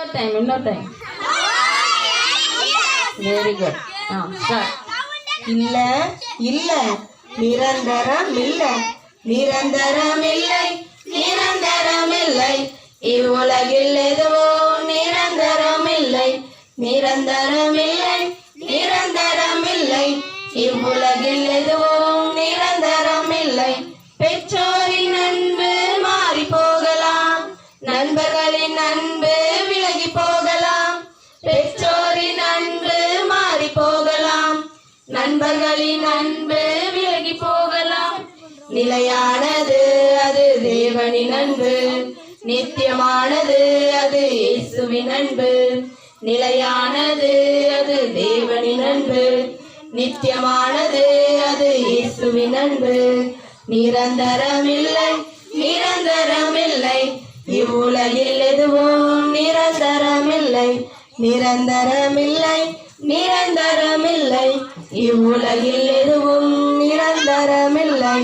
இன்னொரு time very good. இல்ல இல்ல நிரந்தரம் இல்ல நிரந்தரம் இல்லை நிரந்தரம் இல்லை இவ்வுலகில் எதுவும் நிரந்தரம் இல்லை நிரந்தரம் இல்லை நிரந்தரம் இல்லை இவ்வுலகில் எதுவும் நிரந்தரம் இல்லை. பெற்றோரின் அன்பு மாறி போகலாம் நண்பர்களின் அன்பு விலகி போகலாம். பெற்றோரின் அன்பு மாறி போகலாம் நண்பர்களின் அன்பு விலகி போகலாம். நிலையானது அது தேவனின் அன்பு நித்தியமானது அது இயேசுவின் அன்பு. நிலையானது அது தேவனின் அன்பு நித்தியமானது அது இயேசுவின் அன்பு. நிரந்தரமில்லை நிரந்தரமில்லை இவ்வுலகில் எதுவும் நிரந்தரமில்லை நிரந்தரமில்லை நிரந்தரமில்லை இவ்வுலகில் எதுவும் நிரந்தரமில்லை.